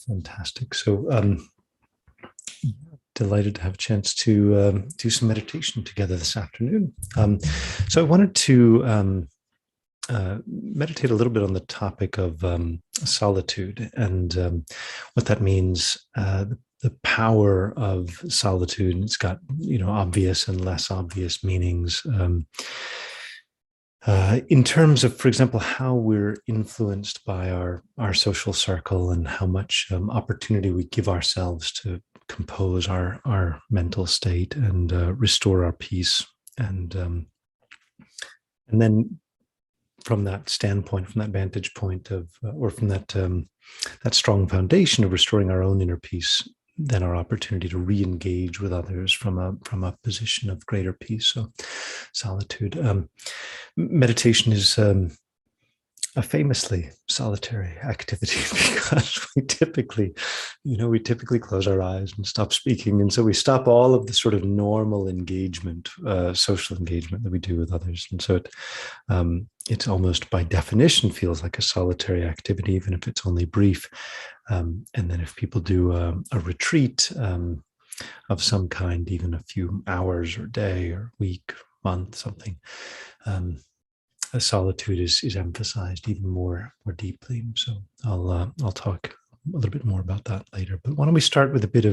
Fantastic. So, delighted to have a chance to do some meditation together this afternoon. So, I wanted to meditate a little bit on the topic of solitude and what that means. The power of solitude. It's got obvious and less obvious meanings. In terms of, for example, how we're influenced by our social circle and how much opportunity we give ourselves to compose our mental state and restore our peace, and then from that standpoint, from that vantage point of, or from that strong foundation of restoring our own inner peace, then our opportunity to re-engage with others from a position of greater peace. So, solitude. Meditation is a famously solitary activity because we typically close our eyes and stop speaking, and so we stop all of the sort of normal engagement, social engagement that we do with others, and so it's almost by definition feels like a solitary activity, even if it's only brief. And then if people do a retreat of some kind, even a few hours or day or week, month, something, solitude is emphasized even more deeply. So I'll talk a little bit more about that later. But why don't we start with a bit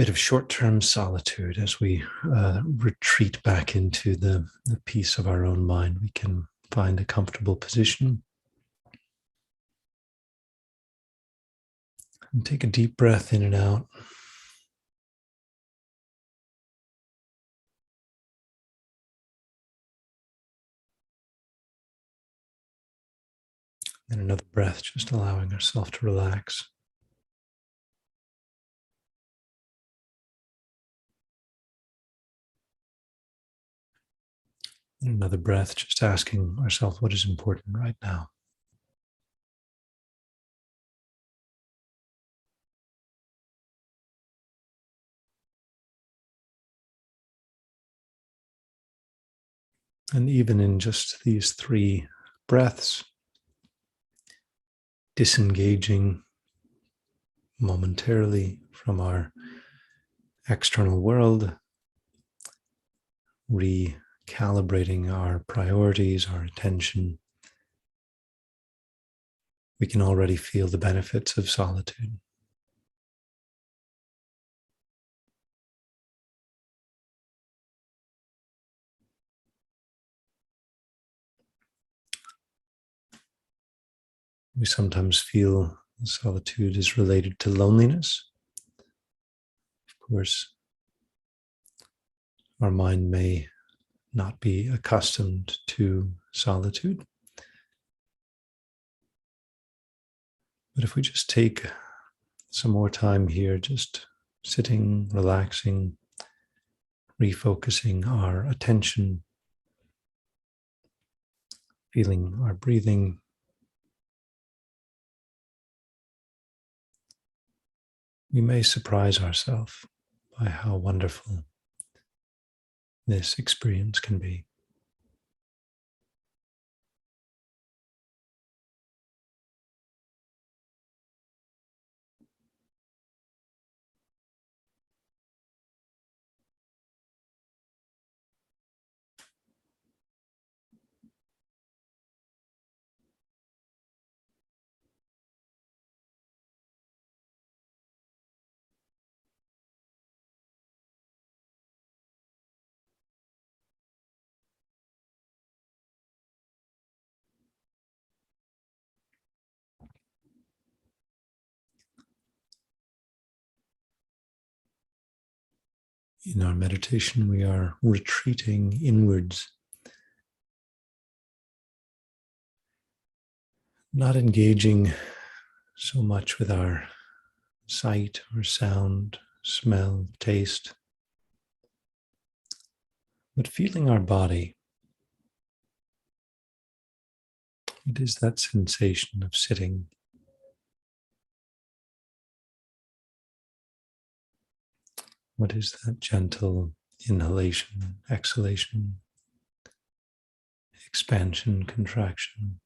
of short-term solitude as we retreat back into the peace of our own mind. We can find a comfortable position and take a deep breath in and out. And another breath, just allowing ourselves to relax. And another breath, just asking ourselves what is important right now. And even in just these 3 breaths, disengaging momentarily from our external world, recalibrating our priorities, our attention, we can already feel the benefits of solitude. We sometimes feel solitude is related to loneliness. Of course, our mind may not be accustomed to solitude. But if we just take some more time here, just sitting, relaxing, refocusing our attention, feeling our breathing, we may surprise ourselves by how wonderful this experience can be. In our meditation, we are retreating inwards, not engaging so much with our sight or sound, smell, taste, but feeling our body. What is that sensation of sitting? What is that gentle inhalation, exhalation, expansion, contraction?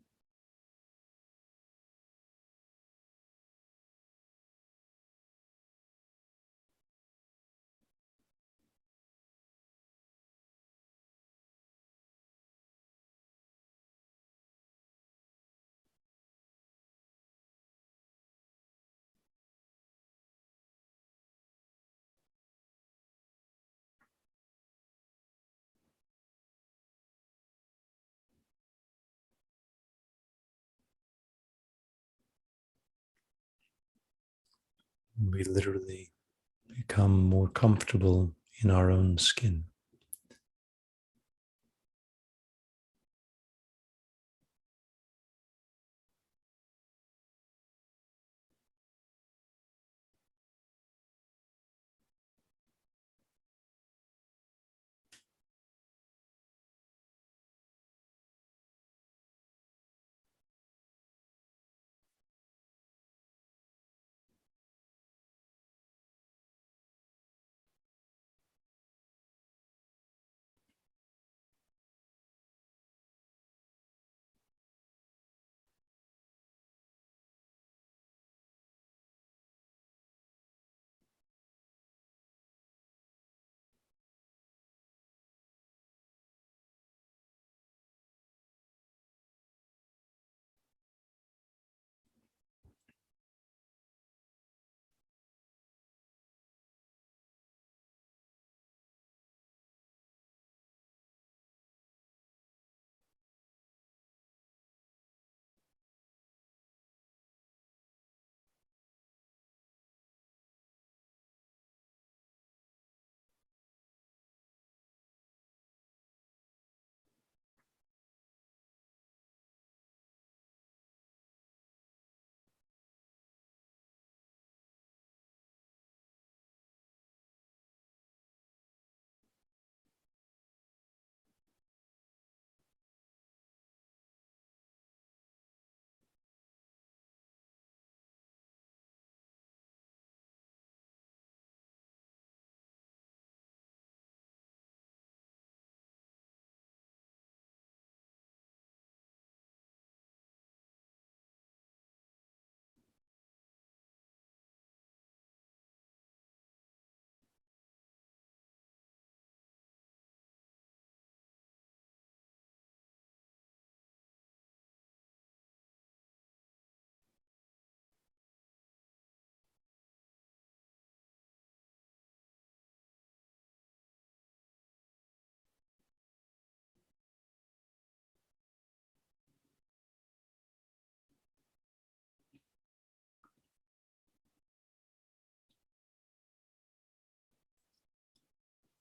We literally become more comfortable in our own skin.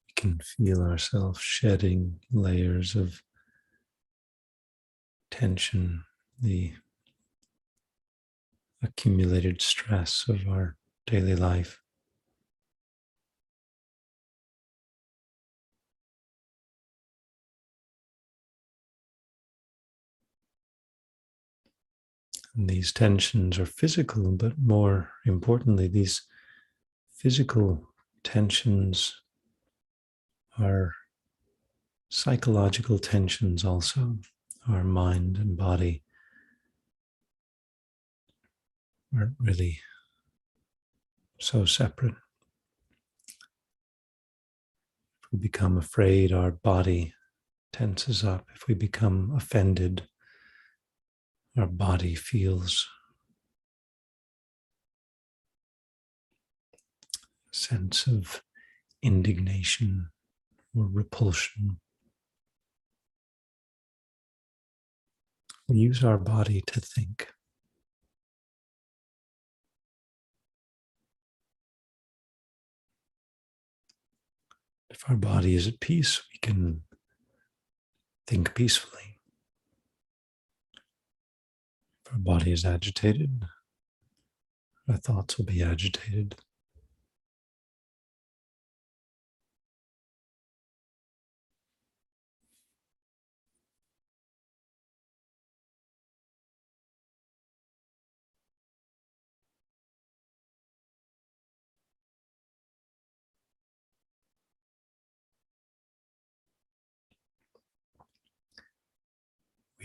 We can feel ourselves shedding layers of tension, the accumulated stress of our daily life. And these tensions are physical, but more importantly, these physical tensions are psychological tensions also. Our mind and body aren't really so separate. If we become afraid, our body tenses up. If we become offended, our body feels a sense of indignation or repulsion. We use our body to think. If our body is at peace, we can think peacefully. If our body is agitated, our thoughts will be agitated.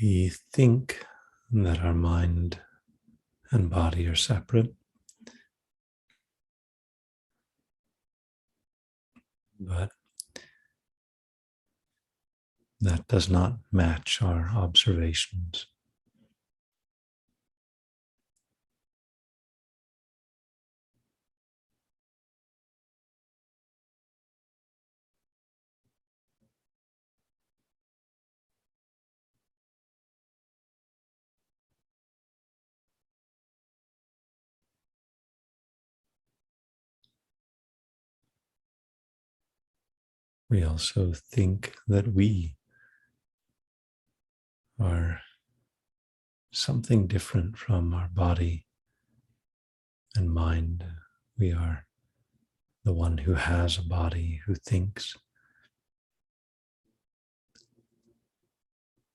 We think that our mind and body are separate, but that does not match our observations. we also think that we are something different from our body and mind. We are the one who has a body, who thinks.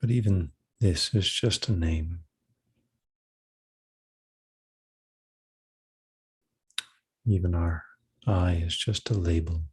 But even this is just a name. Even our I is just a label.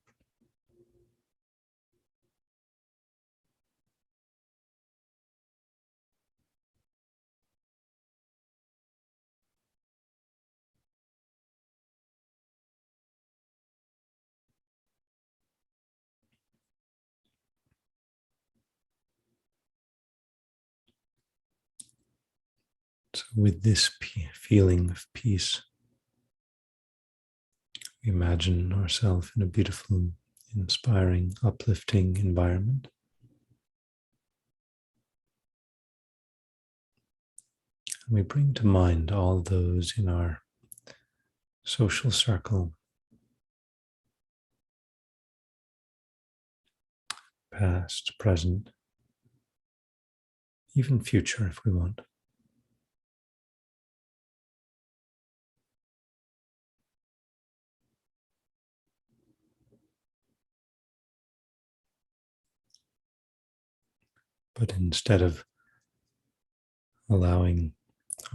So, with this feeling of peace, we imagine ourselves in a beautiful, inspiring, uplifting environment. And we bring to mind all those in our social circle, past, present, even future if we want. But instead of allowing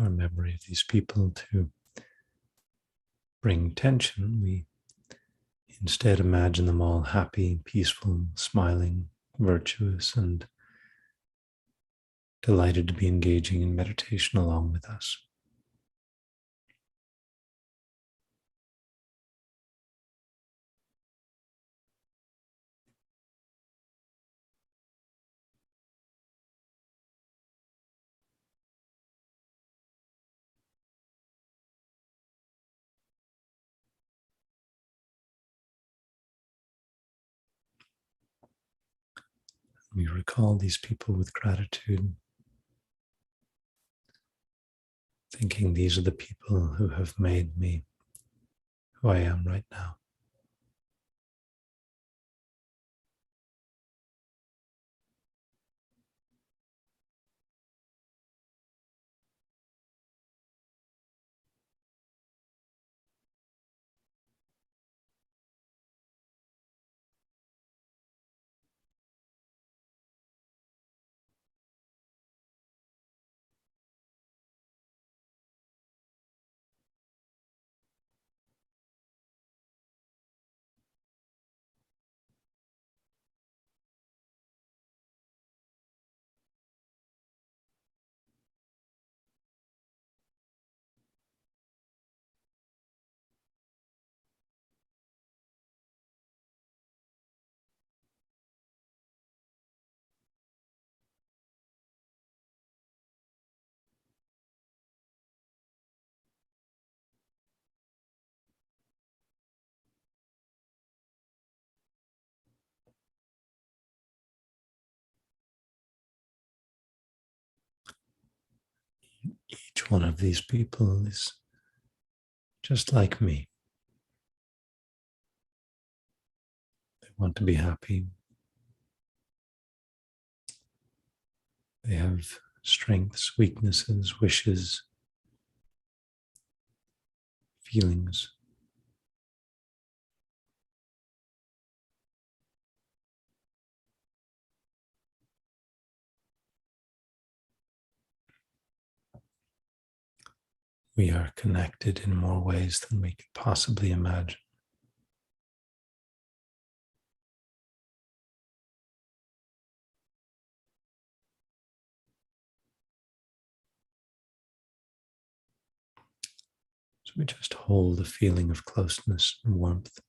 our memory of these people to bring tension, we instead imagine them all happy, peaceful, smiling, virtuous, and delighted to be engaging in meditation along with us. We recall these people with gratitude, thinking these are the people who have made me who I am right now. Each one of these people is just like me. They want to be happy. They have strengths, weaknesses, wishes, feelings. We are connected in more ways than we could possibly imagine. So we just hold a feeling of closeness and warmth.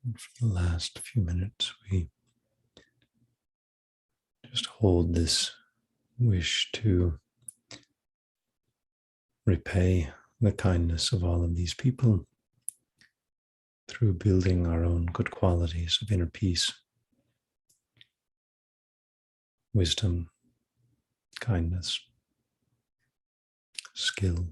And for the last few minutes, we just hold this wish to repay the kindness of all of these people through building our own good qualities of inner peace, wisdom, kindness, skill.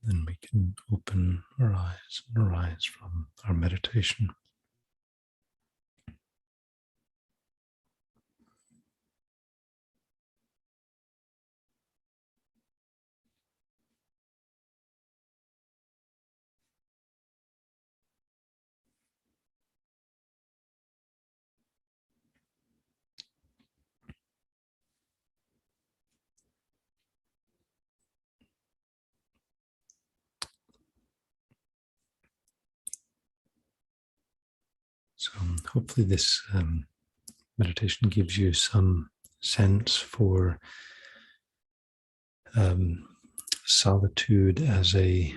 Then we can open our eyes and arise from our meditation. So hopefully this meditation gives you some sense for solitude as a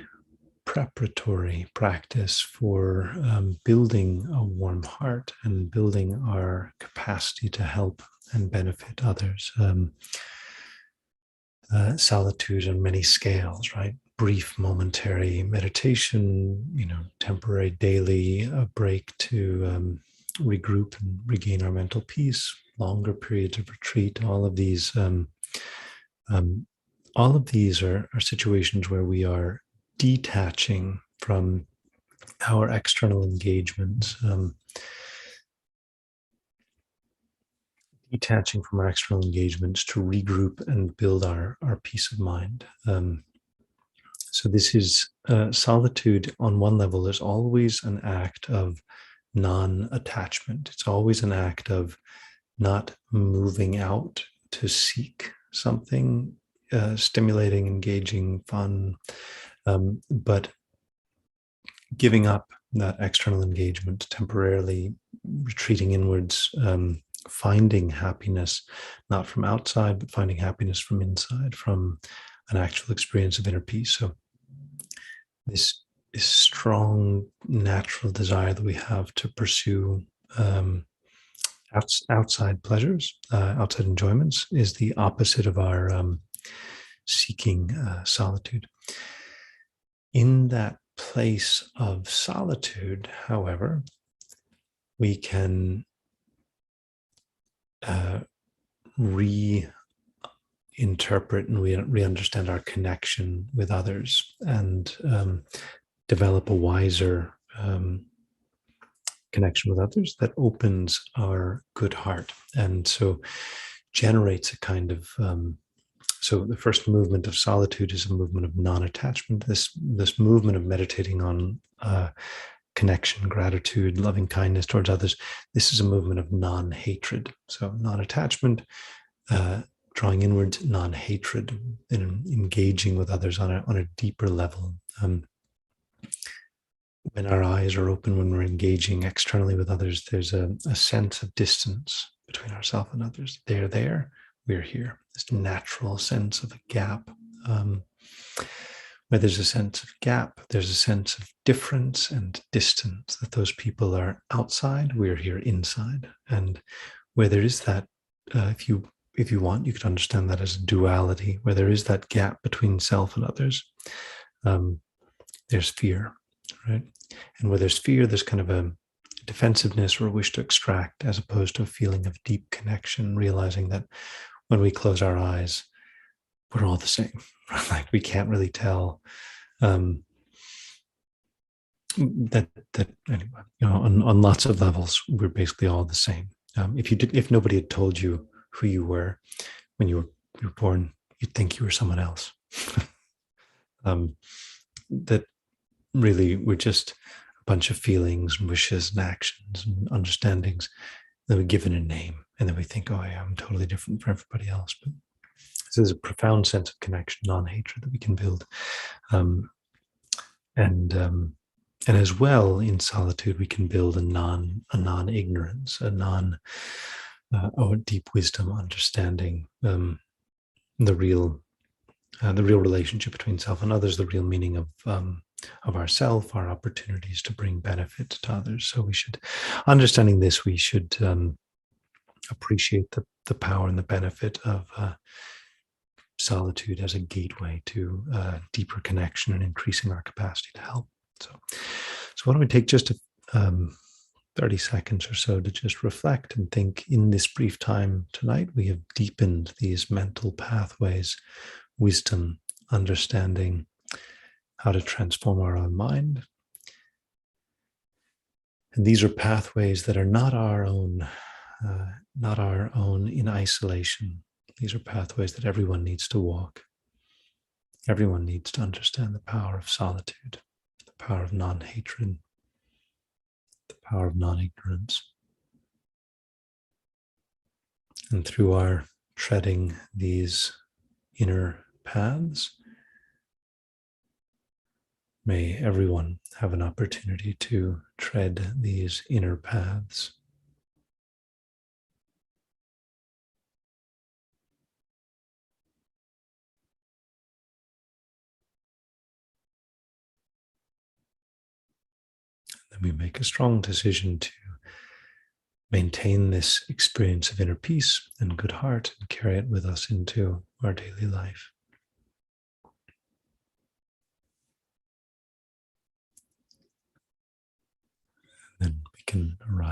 preparatory practice for building a warm heart and building our capacity to help and benefit others. Solitude on many scales, right? Brief, momentary meditation, temporary daily break to regroup and regain our mental peace, longer periods of retreat. All of these are situations where we are detaching from our external engagements, to regroup and build our peace of mind. So this is solitude on one level is always an act of non-attachment. It's always an act of not moving out to seek something stimulating, engaging, fun, but giving up that external engagement, temporarily retreating inwards, finding happiness, not from outside, but finding happiness from inside, from an actual experience of inner peace. So this strong natural desire that we have to pursue outside pleasures, outside enjoyments, is the opposite of our seeking solitude. In that place of solitude, however, we can reinterpret and re-understand our connection with others and develop a wiser connection with others that opens our good heart, and so generates a kind of so the first movement of solitude is a movement of non-attachment. This movement of meditating on connection, gratitude, loving kindness towards others. This is a movement of non-hatred. So non-attachment, drawing inwards, non-hatred, and engaging with others on a deeper level. When our eyes are open, when we're engaging externally with others, there's a sense of distance between ourselves and others. They're there, we're here. This natural sense of a gap. Where there's a sense of gap, there's a sense of difference and distance, that those people are outside, we're here inside. And where there is that, if you want, you could understand that as a duality, where there is that gap between self and others, there's fear, right? And where there's fear, there's kind of a defensiveness or a wish to extract, as opposed to a feeling of deep connection, realizing that when we close our eyes, we're all the same. Like we can't really tell that anyway, on lots of levels, we're basically all the same. If nobody had told you who you were when you were born, you'd think you were someone else. That really we're just a bunch of feelings and wishes and actions and understandings that we give it a name, and then we think, oh yeah, I'm totally different from everybody else. But there's a profound sense of connection, non-hatred, that we can build, and as well in solitude we can build a non-ignorance, a deep wisdom, understanding the real relationship between self and others, the real meaning of ourself, our opportunities to bring benefit to others. So we should, understanding this, we should appreciate the power and the benefit of solitude as a gateway to deeper connection and increasing our capacity to help. So why don't we take just 30 seconds or so to just reflect and think. In this brief time tonight, we have deepened these mental pathways, wisdom, understanding how to transform our own mind. And these are pathways that are not our own in isolation. These are pathways that everyone needs to walk. Everyone needs to understand the power of solitude, the power of non-hatred, the power of non-ignorance. And through our treading these inner paths, may everyone have an opportunity to tread these inner paths. Then we make a strong decision to maintain this experience of inner peace and good heart and carry it with us into our daily life. Then we can arrive